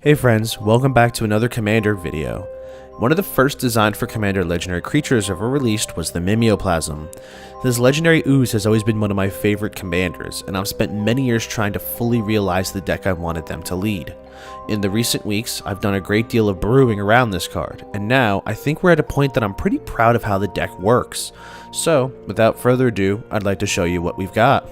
Hey friends, welcome back to another Commander video. One of the first designed for Commander legendary creatures ever released was the Mimeoplasm. This legendary ooze has always been one of my favorite commanders, and I've spent many years trying to fully realize the deck I wanted them to lead. In the recent weeks, I've done a great deal of brewing around this card, and now I think we're at a point that I'm pretty proud of how the deck works. So, without further ado, I'd like to show you what we've got.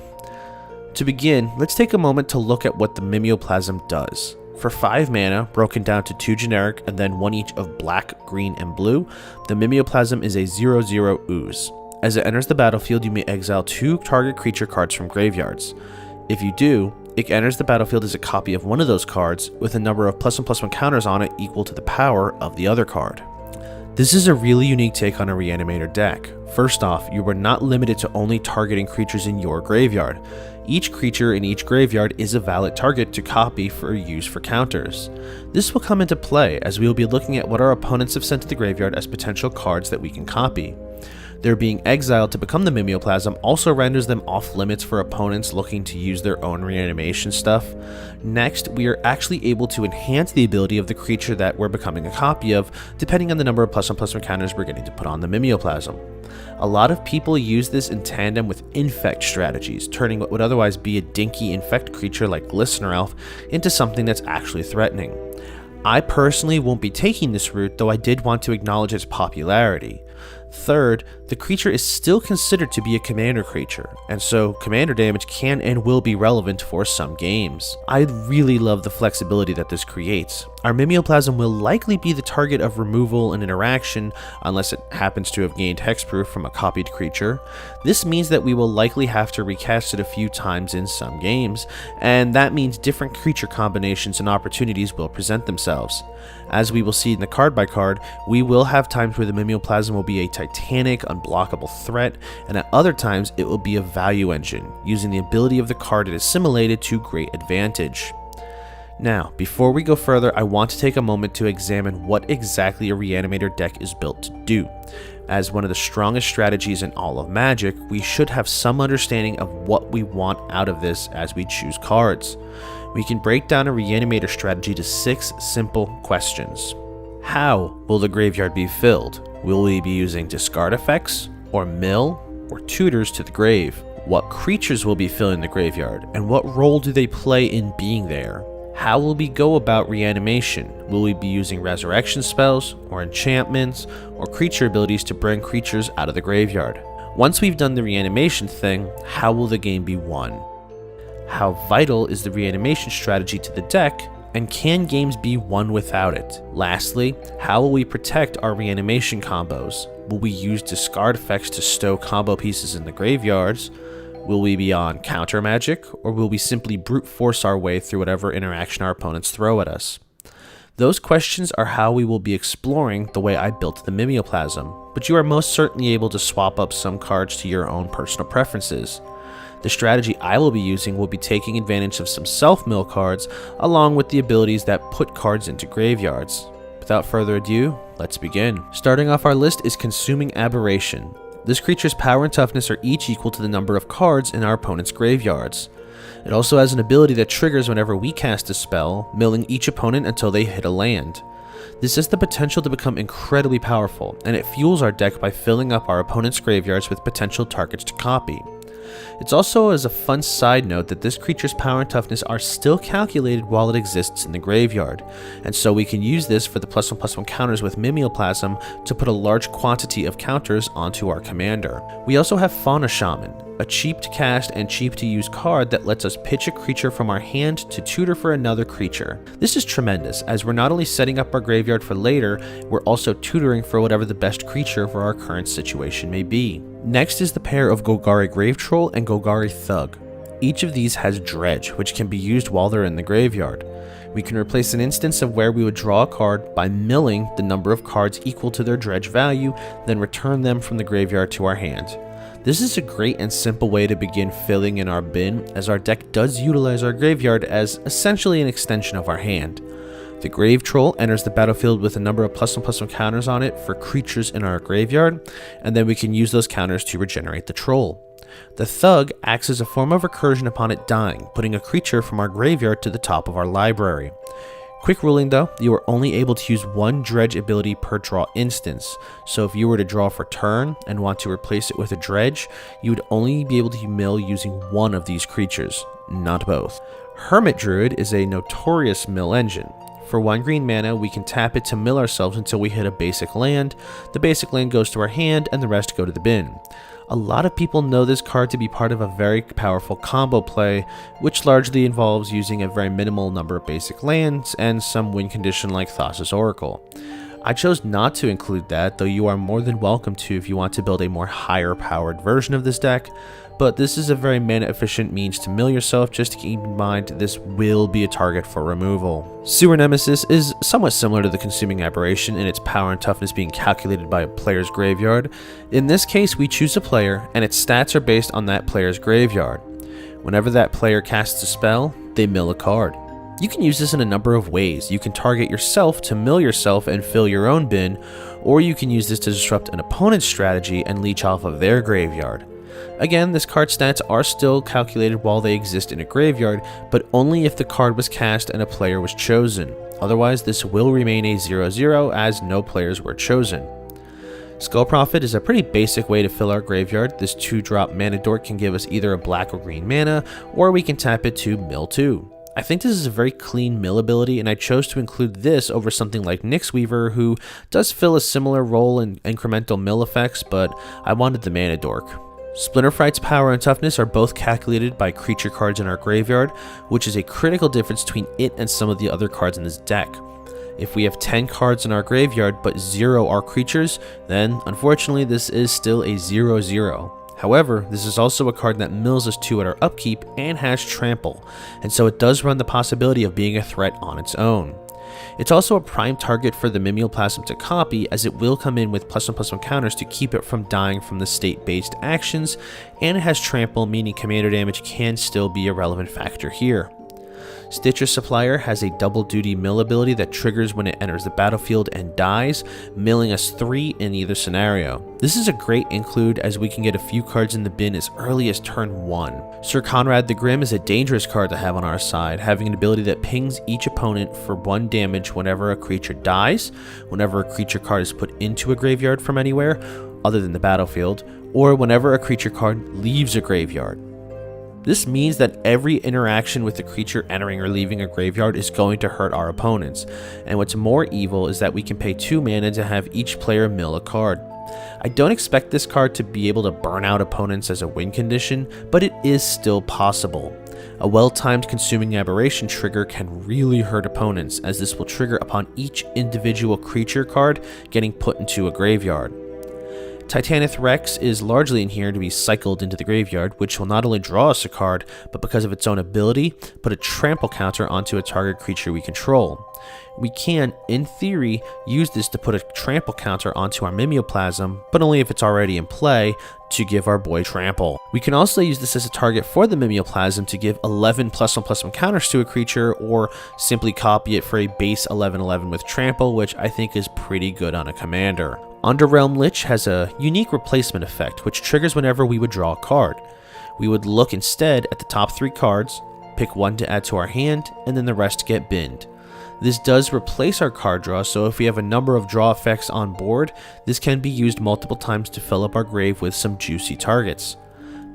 To begin, let's take a moment to look at what the Mimeoplasm does. For 5 mana, broken down to 2 generic and then 1 each of black, green, and blue, the Mimeoplasm is a 0/0 ooze. As it enters the battlefield, you may exile 2 target creature cards from graveyards. If you do, it enters the battlefield as a copy of one of those cards, with a number of +1/+1 counters on it equal to the power of the other card. This is a really unique take on a Reanimator deck. First off, you are not limited to only targeting creatures in your graveyard. Each creature in each graveyard is a valid target to copy for use for counters. This will come into play as we will be looking at what our opponents have sent to the graveyard as potential cards that we can copy. Their being exiled to become the Mimeoplasm also renders them off limits for opponents looking to use their own reanimation stuff. Next, we are actually able to enhance the ability of the creature that we're becoming a copy of, depending on the number of +1/+1 counters we're getting to put on the Mimeoplasm. A lot of people use this in tandem with infect strategies, turning what would otherwise be a dinky infect creature like Glistener Elf into something that's actually threatening. I personally won't be taking this route, though I did want to acknowledge its popularity. Third, the creature is still considered to be a commander creature, and so commander damage can and will be relevant for some games. I really love the flexibility that this creates. Our Mimeoplasm will likely be the target of removal and interaction unless it happens to have gained hexproof from a copied creature. This means that we will likely have to recast it a few times in some games, and that means different creature combinations and opportunities will present themselves. As we will see in the card by card, we will have times where the Mimeoplasm will be a titanic, unblockable threat, and at other times it will be a value engine, using the ability of the card it assimilated to great advantage. Now, before we go further, I want to take a moment to examine what exactly a Reanimator deck is built to do. As one of the strongest strategies in all of Magic, we should have some understanding of what we want out of this as we choose cards. We can break down a Reanimator strategy to 6 simple questions. How will the graveyard be filled? Will we be using discard effects, or mill, or tutors to the grave? What creatures will be filling the graveyard, and what role do they play in being there? How will we go about reanimation? Will we be using resurrection spells, or enchantments, or creature abilities to bring creatures out of the graveyard? Once we've done the reanimation thing, how will the game be won? How vital is the reanimation strategy to the deck, and can games be won without it? Lastly, how will we protect our reanimation combos? Will we use discard effects to stow combo pieces in the graveyards? Will we be on counter magic, or will we simply brute force our way through whatever interaction our opponents throw at us? Those questions are how we will be exploring the way I built the Mimeoplasm, but you are most certainly able to swap up some cards to your own personal preferences. The strategy I will be using will be taking advantage of some self-mill cards, along with the abilities that put cards into graveyards. Without further ado, let's begin. Starting off our list is Consuming Aberration. This creature's power and toughness are each equal to the number of cards in our opponent's graveyards. It also has an ability that triggers whenever we cast a spell, milling each opponent until they hit a land. This has the potential to become incredibly powerful, and it fuels our deck by filling up our opponent's graveyards with potential targets to copy. It's also as a fun side note that this creature's power and toughness are still calculated while it exists in the graveyard, and so we can use this for the +1/+1 counters with Mimeoplasm to put a large quantity of counters onto our commander. We also have FAA Shaman, a cheap to cast and cheap to use card that lets us pitch a creature from our hand to tutor for another creature. This is tremendous, as we're not only setting up our graveyard for later, we're also tutoring for whatever the best creature for our current situation may be. Next is the pair of Golgari Grave Troll and Golgari Thug. Each of these has Dredge, which can be used while they're in the graveyard. We can replace an instance of where we would draw a card by milling the number of cards equal to their Dredge value, then return them from the graveyard to our hand. This is a great and simple way to begin filling in our bin, as our deck does utilize our graveyard as essentially an extension of our hand. The Grave Troll enters the battlefield with a number of +1/+1 counters on it for creatures in our graveyard, and then we can use those counters to regenerate the troll. The Thug acts as a form of recursion upon it dying, putting a creature from our graveyard to the top of our library. Quick ruling though, you are only able to use one dredge ability per draw instance, so if you were to draw for turn and want to replace it with a dredge, you would only be able to mill using one of these creatures, not both. Hermit Druid is a notorious mill engine. For 1 green mana, we can tap it to mill ourselves until we hit a basic land. The basic land goes to our hand and the rest go to the bin. A lot of people know this card to be part of a very powerful combo play, which largely involves using a very minimal number of basic lands and some win condition like Thassa's Oracle. I chose not to include that, though you are more than welcome to if you want to build a more higher powered version of this deck, but this is a very mana efficient means to mill yourself. Just to keep in mind, this will be a target for removal. Sewer Nemesis is somewhat similar to the Consuming Aberration in its power and toughness being calculated by a player's graveyard. In this case, we choose a player and its stats are based on that player's graveyard. Whenever that player casts a spell, they mill a card. You can use this in a number of ways. You can target yourself to mill yourself and fill your own bin, or you can use this to disrupt an opponent's strategy and leech off of their graveyard. Again, this card's stats are still calculated while they exist in a graveyard, but only if the card was cast and a player was chosen. Otherwise, this will remain a 0/0 as no players were chosen. Skull Prophet is a pretty basic way to fill our graveyard. This 2-drop mana dork can give us either a black or green mana, or we can tap it to mill 2. I think this is a very clean mill ability, and I chose to include this over something like Nyx Weaver, who does fill a similar role in incremental mill effects, but I wanted the mana dork. Splinter Frights power and toughness are both calculated by creature cards in our graveyard, which is a critical difference between it and some of the other cards in this deck. If we have 10 cards in our graveyard but 0 are creatures, then unfortunately this is still a 0/0. However, this is also a card that mills us 2 at our upkeep and has trample, and so it does run the possibility of being a threat on its own. It's also a prime target for the Mimeoplasm to copy, as it will come in with +1/+1 counters to keep it from dying from the state-based actions, and it has trample, meaning commander damage can still be a relevant factor here. Stitcher Supplier has a double duty mill ability that triggers when it enters the battlefield and dies, milling us 3 in either scenario. This is a great include as we can get a few cards in the bin as early as turn 1. Sir Conrad the Grim is a dangerous card to have on our side, having an ability that pings each opponent for 1 damage whenever a creature dies, whenever a creature card is put into a graveyard from anywhere other than the battlefield, or whenever a creature card leaves a graveyard. This means that every interaction with the creature entering or leaving a graveyard is going to hurt our opponents, and what's more evil is that we can pay 2 mana to have each player mill a card. I don't expect this card to be able to burn out opponents as a win condition, but it is still possible. A well-timed Consuming Aberration trigger can really hurt opponents, as this will trigger upon each individual creature card getting put into a graveyard. Titani Rex is largely in here to be cycled into the graveyard, which will not only draw us a card, but because of its own ability, put a trample counter onto a target creature we control. We can, in theory, use this to put a trample counter onto our Mimeoplasm, but only if it's already in play, to give our boy trample. We can also use this as a target for the Mimeoplasm to give 11 +1/+1 counters to a creature, or simply copy it for a base 11/11 with trample, which I think is pretty good on a commander. Underr Lich has a unique replacement effect, which triggers whenever we would draw a card. We would look instead at the top 3 cards, pick 1 to add to our hand, and then the rest get binned. This does replace our card draw, so if we have a number of draw effects on board, this can be used multiple times to fill up our grave with some juicy targets.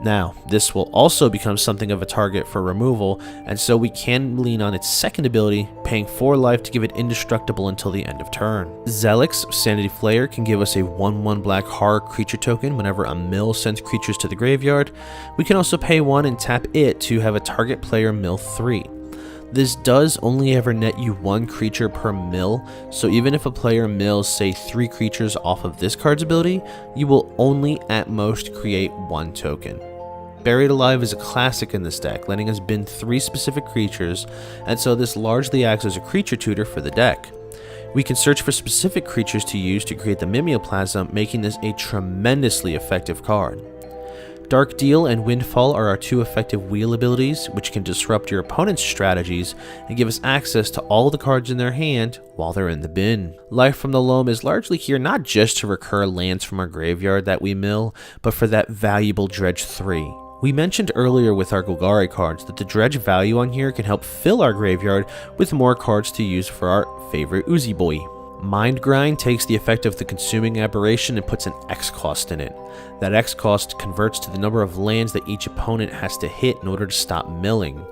Now, this will also become something of a target for removal, and so we can lean on its second ability, paying 4 life to give it indestructible until the end of turn. Zixsanity Flare can give us a 1/1 black horror creature token whenever a mill sends creatures to the graveyard. We can also pay 1 and tap it to have a target player mill 3. This does only ever net you 1 creature per mill, so even if a player mills, say, 3 creatures off of this card's ability, you will only at most create 1 token. Buried Alive is a classic in this deck, letting us bin 3 specific creatures, and so this largely acts as a creature tutor for the deck. We can search for specific creatures to use to create the Mimeoplasm, making this a tremendously effective card. Dark Deal and Windfall are our 2 effective wheel abilities, which can disrupt your opponent's strategies and give us access to all the cards in their hand while they're in the bin. Life from the Loam is largely here not just to recur lands from our graveyard that we mill, but for that valuable Dredge 3. We mentioned earlier with our Golgari cards that the dredge value on here can help fill our graveyard with more cards to use for our favorite Uzi boy. Mind Grind takes the effect of the consuming aberration and puts an X cost in it. That X cost converts to the number of lands that each opponent has to hit in order to stop milling.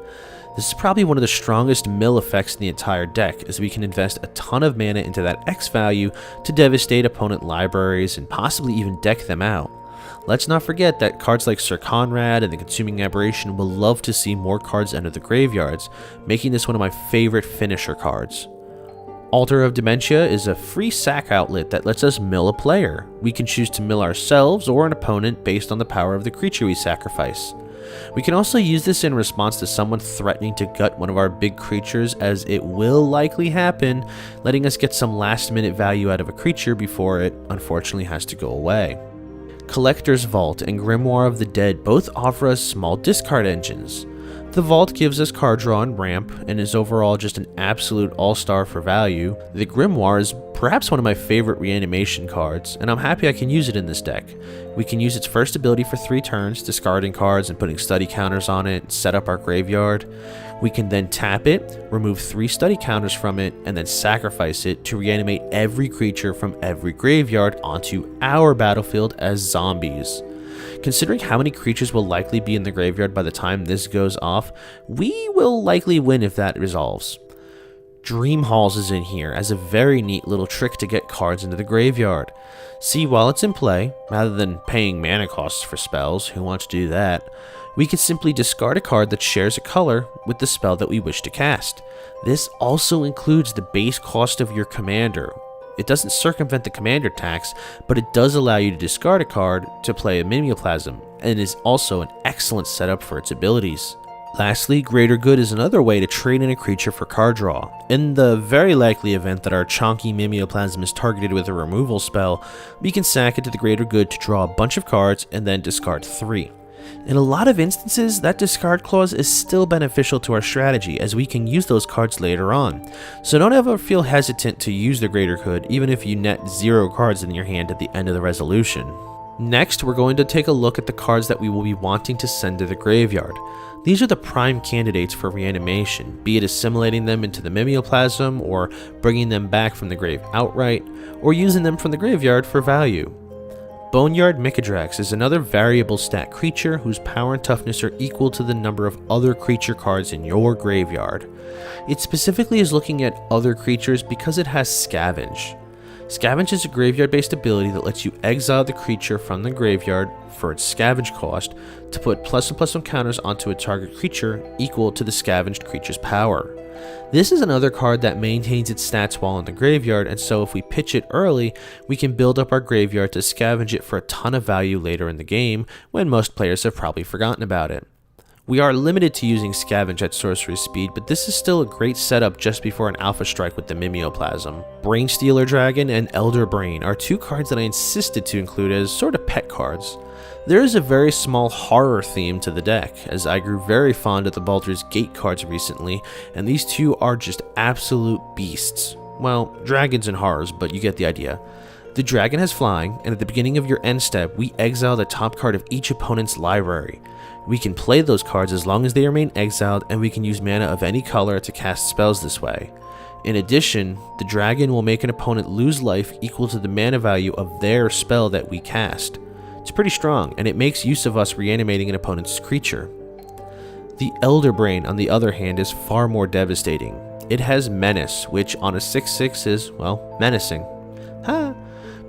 This is probably one of the strongest mill effects in the entire deck, as we can invest a ton of mana into that X value to devastate opponent libraries and possibly even deck them out. Let's not forget that cards like Sir Conrad and the Consuming Aberration will love to see more cards enter the graveyards, making this one of my favorite finisher cards. Altar of Dementia is a free sack outlet that lets us mill a player. We can choose to mill ourselves or an opponent based on the power of the creature we sacrifice. We can also use this in response to someone threatening to gut one of our big creatures, as it will likely happen, letting us get some last minute value out of a creature before it unfortunately has to go away. Collector's Vault and Grimoire of the Dead both offer us small discard engines. The Vault gives us card draw and ramp, and is overall just an absolute all-star for value. The Grimoire is perhaps one of my favorite reanimation cards, and I'm happy I can use it in this deck. We can use its first ability for 3 turns, discarding cards and putting study counters on it, and set up our graveyard. We can then tap it, remove 3 study counters from it, and then sacrifice it to reanimate every creature from every graveyard onto our battlefield as zombies. Considering how many creatures will likely be in the graveyard by the time this goes off, we will likely win if that resolves. Dream Halls is in here as a very neat little trick to get cards into the graveyard. See, while it's in play, rather than paying mana costs for spells, who wants to do that, we can simply discard a card that shares a color with the spell that we wish to cast. This also includes the base cost of your commander. It doesn't circumvent the commander tax, but it does allow you to discard a card to play a Mimeoplasm, and is also an excellent setup for its abilities. Lastly, Greater Good is another way to trade in a creature for card draw. In the very likely event that our chonky Mimeoplasm is targeted with a removal spell, we can sack it to the Greater Good to draw a bunch of cards and then discard 3. In a lot of instances, that discard clause is still beneficial to our strategy, as we can use those cards later on. So don't ever feel hesitant to use the Greater Good, even if you net 0 cards in your hand at the end of the resolution. Next, we're going to take a look at the cards that we will be wanting to send to the graveyard. These are the prime candidates for reanimation, be it assimilating them into the Mimeoplasm, or bringing them back from the grave outright, or using them from the graveyard for value. Boneyard Madrax is another variable stat creature whose power and toughness are equal to the number of other creature cards in your graveyard. It specifically is looking at other creatures because it has Scavenge. Scavenge is a graveyard-based ability that lets you exile the creature from the graveyard for its scavenge cost to put +1/+1 counters onto a target creature equal to the scavenged creature's power. This is another card that maintains its stats while in the graveyard, and so if we pitch it early, we can build up our graveyard to scavenge it for a ton of value later in the game, when most players have probably forgotten about it. We are limited to using Scavenge at sorcery speed, but this is still a great setup just before an alpha strike with the Mimeoplasm. Brainstealer Dragon and Elder Brain are 2 cards that I insisted to include as sort of pet cards. There is a very small horror theme to the deck, as I grew very fond of the Balers Gate cards recently, and these 2 are just absolute beasts. Well, dragons and horrors, but you get the idea. The dragon has flying, and at the beginning of your end step, we exile the top card of each opponent's library. We can play those cards as long as they remain exiled, and we can use mana of any color to cast spells this way. In addition, the dragon will make an opponent lose life equal to the mana value of their spell that we cast. It's pretty strong, and it makes use of us reanimating an opponent's creature. The Elder Brain, on the other hand, is far more devastating. It has Menace, which on a 6/6 is, well, menacing. Ha!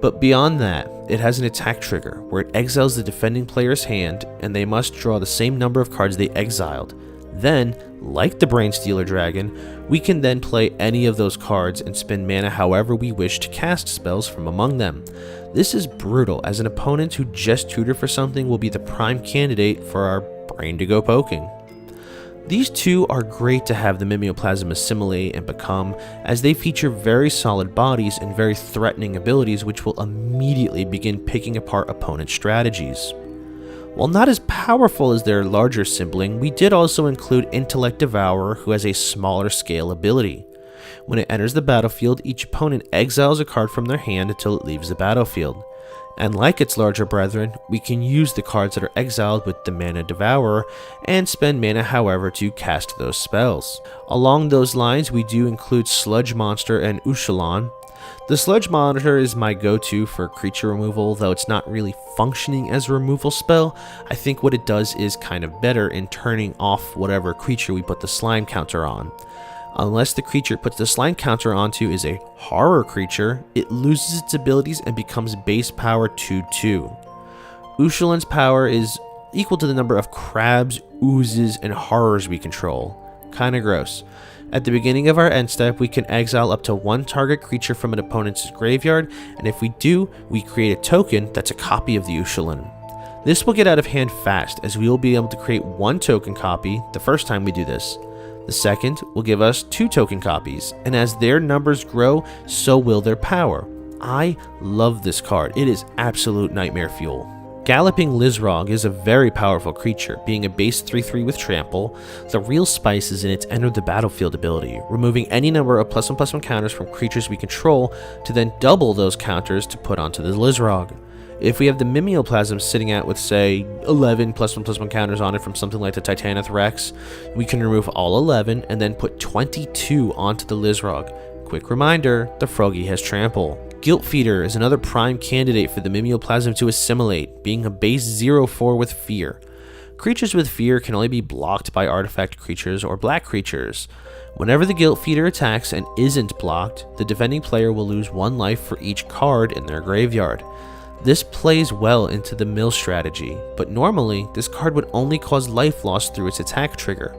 But beyond that, it has an attack trigger, where it exiles the defending player's hand, and they must draw the same number of cards they exiled. Then, like the Brainstealer Dragon, we can then play any of those cards and spend mana however we wish to cast spells from among them. This is brutal, as an opponent who just tutored for something will be the prime candidate for our brain to go poking. These 2 are great to have the Mimeoplasm assimilate and become, as they feature very solid bodies and very threatening abilities which will immediately begin picking apart opponent strategies. While not as powerful as their larger sibling, we did also include Intellect Devourer, who has a smaller scale ability. When it enters the battlefield, each opponent exiles a card from their hand until it leaves the battlefield. And like its larger brethren, we can use the cards that are exiled with the Mana Devourer and spend mana however to cast those spells. Along those lines, we do include Sludge Monster and Ushalon. The Sludge Monitor is my go-to for creature removal, though it's not really functioning as a removal spell. I think what it does is kind of better in turning off whatever creature we put the slime counter on. Unless the creature it puts the slime counter onto is a horror creature, it loses its abilities and becomes base power 2/2. Ushalon's power is equal to the number of crabs, oozes, and horrors we control. Kinda gross. At the beginning of our end step, we can exile up to one target creature from an opponent's graveyard, and if we do, we create a token that's a copy of the Ushalon. This will get out of hand fast, as we will be able to create one token copy the first time we do this. The second will give us 2 token copies, and as their numbers grow, so will their power. I love this card. It is absolute nightmare fuel. Galloping Lizrog is a very powerful creature, being a base 3/3 with trample. The real spice is in its enter the battlefield ability, removing any number of +1/+1 counters from creatures we control to then double those counters to put onto the Lizrog. If we have the Mimeoplasm sitting out with, say, 11 +1/+1 counters on it from something like the Titani Rex, we can remove all 11 and then put 22 onto the Lizrog. Quick reminder, the Froggy has trample. Guilt Feeder is another prime candidate for the Mimeoplasm to assimilate, being a base 0/4 with fear. Creatures with fear can only be blocked by artifact creatures or black creatures. Whenever the Guilt Feeder attacks and isn't blocked, the defending player will lose 1 life for each card in their graveyard. This plays well into the mill strategy, but normally this card would only cause life loss through its attack trigger.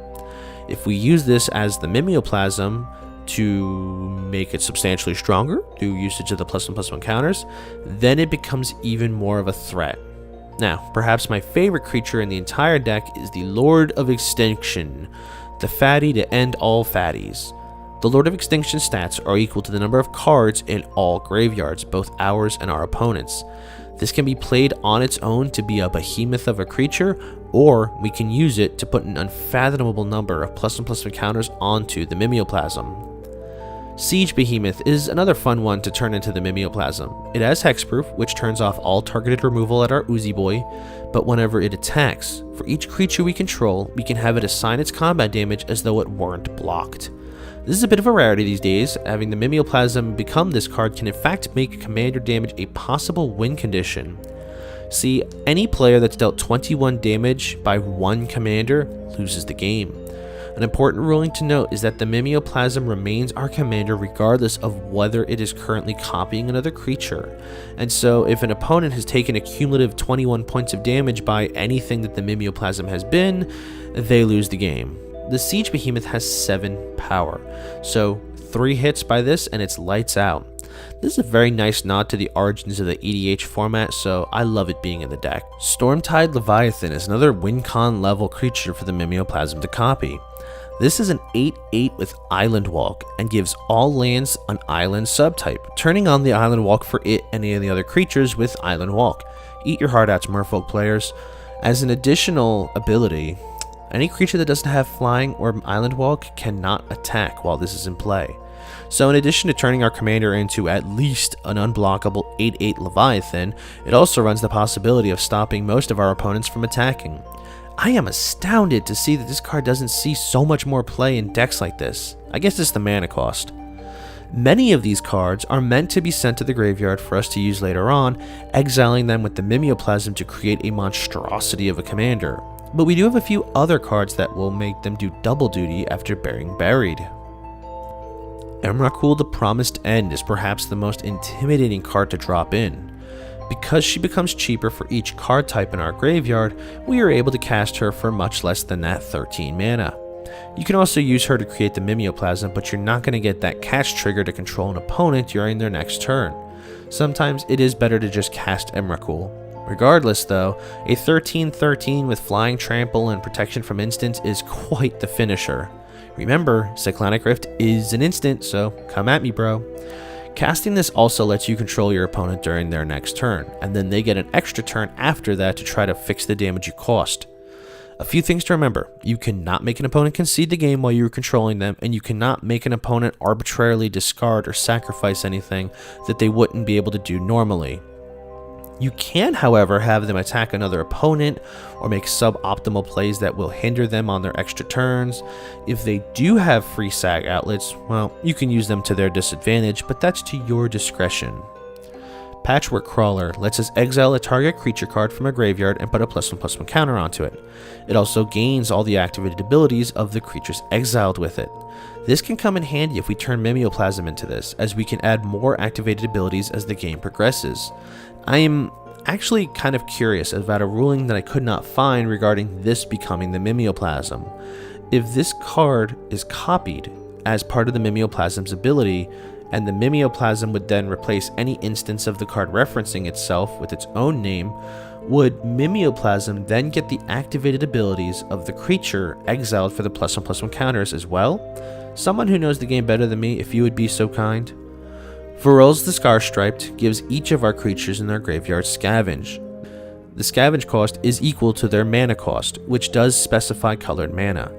If we use this as the Mimeoplasm to make it substantially stronger through usage of the +1/+1 counters, then it becomes even more of a threat. Now, perhaps my favorite creature in the entire deck is the Lord of Extinction, the fatty to end all fatties. The Lord of Extinction stats are equal to the number of cards in all graveyards, both ours and our opponents. This can be played on its own to be a behemoth of a creature, or we can use it to put an unfathomable number of +1/+1 counters onto the Mimeoplasm. Siege Behemoth is another fun one to turn into the Mimeoplasm. It has hexproof, which turns off all targeted removal at our Uzi Boy, but whenever it attacks, for each creature we control, we can have it assign its combat damage as though it weren't blocked. This is a bit of a rarity these days. Having the Mimeoplasm become this card can in fact make commander damage a possible win condition. See, any player that's dealt 21 damage by one commander loses the game. An important ruling to note is that the Mimeoplasm remains our commander regardless of whether it is currently copying another creature. And so if an opponent has taken a cumulative 21 points of damage by anything that the Mimeoplasm has been, they lose the game. The Siege Behemoth has 7 power, so 3 hits by this and it's lights out. This is a very nice nod to the origins of the EDH format, so I love it being in the deck. Stormtide Leviathan is another win-con level creature for the Mimeoplasm to copy. This is an 8/8 with Island Walk and gives all lands an island subtype, turning on the Island Walk for it and any of the other creatures with Island Walk. Eat your heart out, Merfolk players. As an additional ability, any creature that doesn't have flying or Island Walk cannot attack while this is in play. So in addition to turning our commander into at least an unblockable 8/8 Leviathan, it also runs the possibility of stopping most of our opponents from attacking. I am astounded to see that this card doesn't see so much more play in decks like this. I guess it's the mana cost. Many of these cards are meant to be sent to the graveyard for us to use later on, exiling them with the Mimeoplasm to create a monstrosity of a commander. But we do have a few other cards that will make them do double duty after being buried. Emrakul the Promised End is perhaps the most intimidating card to drop in. Because she becomes cheaper for each card type in our graveyard, we are able to cast her for much less than that 13 mana. You can also use her to create the Mimeoplasm, but you're not going to get that cast trigger to control an opponent during their next turn. Sometimes it is better to just cast Emrakul. Regardless though, a 13/13 with flying trample and protection from instants is quite the finisher. Remember, Cyclonic Rift is an instant, so come at me, bro. Casting this also lets you control your opponent during their next turn, and then they get an extra turn after that to try to fix the damage you caused. A few things to remember: you cannot make an opponent concede the game while you're controlling them, and you cannot make an opponent arbitrarily discard or sacrifice anything that they wouldn't be able to do normally. You can, however, have them attack another opponent or make suboptimal plays that will hinder them on their extra turns. If they do have free SAG outlets, well, you can use them to their disadvantage, but that's to your discretion. Patchwork Crawler lets us exile a target creature card from a graveyard and put a +1/+1 counter onto it. It also gains all the activated abilities of the creatures exiled with it. This can come in handy if we turn Mimeoplasm into this, as we can add more activated abilities as the game progresses. I am actually kind of curious about a ruling that I could not find regarding this becoming the Mimeoplasm. If this card is copied as part of the Mimeoplasm's ability, and the Mimeoplasm would then replace any instance of the card referencing itself with its own name, would Mimeoplasm then get the activated abilities of the creature exiled for the +1/+1 counters as well? Someone who knows the game better than me, if you would be so kind. Varol's the Scar-Striped gives each of our creatures in their graveyard scavenge. The scavenge cost is equal to their mana cost, which does specify colored mana.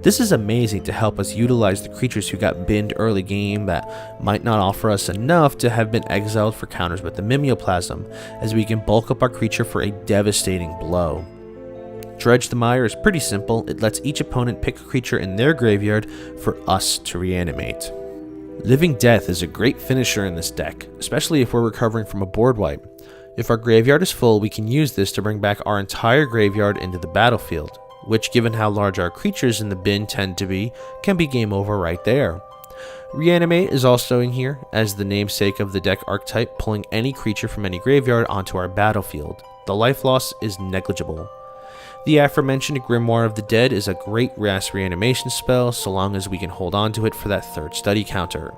This is amazing to help us utilize the creatures who got binned early game that might not offer us enough to have been exiled for counters with the Mimeoplasm, as we can bulk up our creature for a devastating blow. Dredge the Mire is pretty simple. It lets each opponent pick a creature in their graveyard for us to reanimate. Living Death is a great finisher in this deck, especially if we're recovering from a board wipe. If our graveyard is full, we can use this to bring back our entire graveyard into the battlefield, which, given how large our creatures in the bin tend to be, can be game over right there. Reanimate is also in here, as the namesake of the deck archetype, pulling any creature from any graveyard onto our battlefield. The life loss is negligible. The aforementioned Grimoire of the Dead is a great mass reanimation spell, so long as we can hold on to it for that third study counter.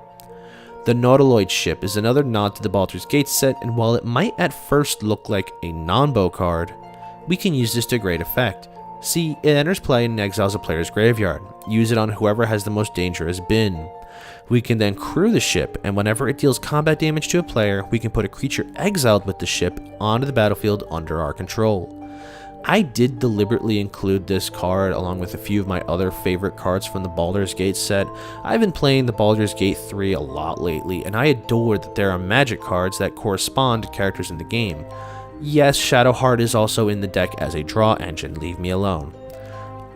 The Nautilus Ship is another nod to the Balers Gate set, and while it might at first look like a non-bow card, we can use this to great effect. See, it enters play and exiles a player's graveyard. Use it on whoever has the most dangerous bin. We can then crew the ship, and whenever it deals combat damage to a player, we can put a creature exiled with the ship onto the battlefield under our control. I did deliberately include this card along with a few of my other favorite cards from the Balers Gate set. I've been playing the Balers Gate 3 a lot lately, and I adore that there are magic cards that correspond to characters in the game. Yes, Shadowheart is also in the deck as a draw engine, leave me alone.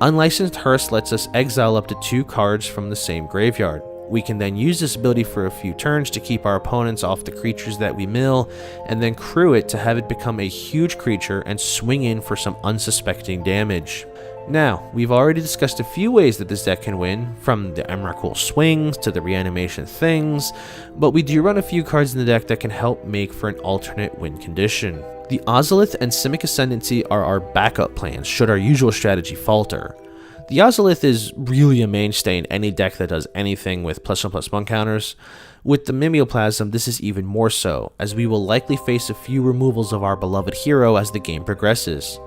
Unlicensed Hearse lets us exile up to 2 cards from the same graveyard. We can then use this ability for a few turns to keep our opponents off the creatures that we mill, and then crew it to have it become a huge creature and swing in for some unsuspecting damage. Now, we've already discussed a few ways that this deck can win, from the Emrakul swings to the reanimation things, but we do run a few cards in the deck that can help make for an alternate win condition. The Ozolith and Simic Ascendancy are our backup plans should our usual strategy falter. The Ozolith is really a mainstay in any deck that does anything with +1/+1 counters. With the Mimeoplasm, this is even more so, as we will likely face a few removals of our beloved hero as the game progresses.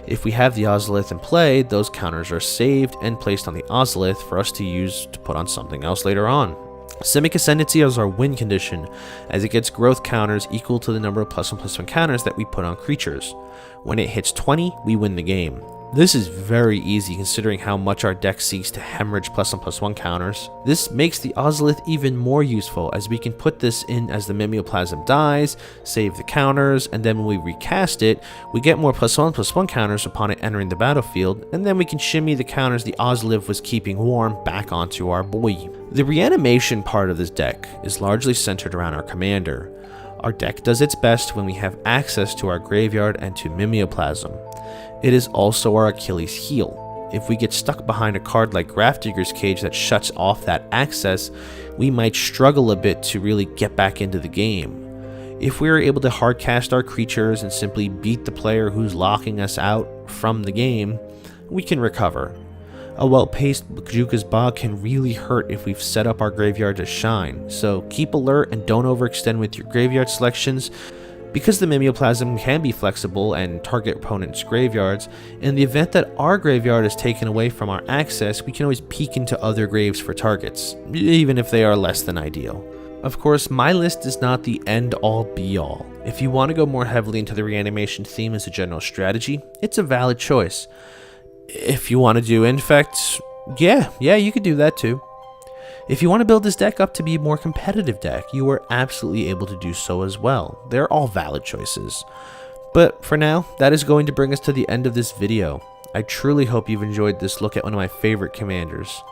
If we have the Ozolith in play, those counters are saved and placed on the Ozolith for us to use to put on something else later on. Simic Ascendancy is our win condition, as it gets growth counters equal to the number of +1/+1 counters that we put on creatures. When it hits 20, we win the game. This is very easy considering how much our deck seeks to hemorrhage +1/+1 counters. This makes the Ozolith even more useful, as we can put this in as the Mimeoplasm dies, save the counters, and then when we recast it, we get more +1/+1 counters upon it entering the battlefield, and then we can shimmy the counters the Ozolith was keeping warm back onto our boy. The reanimation part of this deck is largely centered around our commander. Our deck does its best when we have access to our graveyard and to Mimeoplasm. It is also our Achilles heel. If we get stuck behind a card like Grafdigger's Cage that shuts off that access, we might struggle a bit to really get back into the game. If we are able to hardcast our creatures and simply beat the player who's locking us out from the game, we can recover. A well-paced Bajuka's Bog can really hurt if we've set up our graveyard to shine, so keep alert and don't overextend with your graveyard selections. Because the Mimeoplasm can be flexible and target opponents' graveyards, in the event that our graveyard is taken away from our access, we can always peek into other graves for targets, even if they are less than ideal. Of course, my list is not the end-all be-all. If you want to go more heavily into the reanimation theme as a general strategy, it's a valid choice. If you want to do Infect, yeah, you could do that too. If you want to build this deck up to be a more competitive deck, you are absolutely able to do so as well. They're all valid choices. But for now, that is going to bring us to the end of this video. I truly hope you've enjoyed this look at one of my favorite commanders.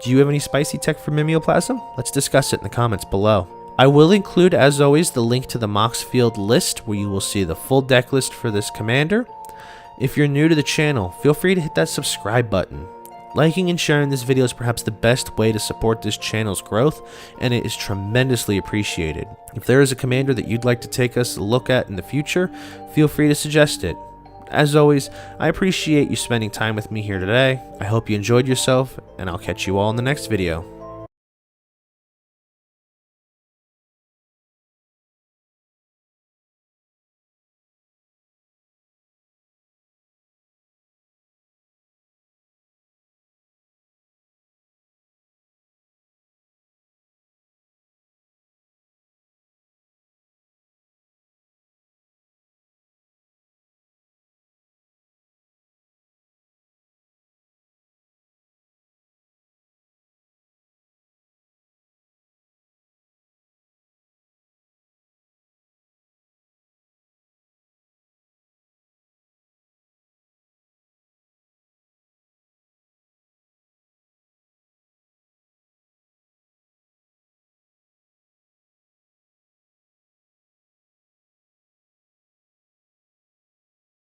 Do you have any spicy tech for Mimeoplasm? Let's discuss it in the comments below. I will include, as always, the link to the Mox Field list where you will see the full deck list for this commander. If you're new to the channel, feel free to hit that subscribe button. Liking and sharing this video is perhaps the best way to support this channel's growth, and it is tremendously appreciated. If there is a commander that you'd like to take us a look at in the future, feel free to suggest it. As always, I appreciate you spending time with me here today. I hope you enjoyed yourself, and I'll catch you all in the next video.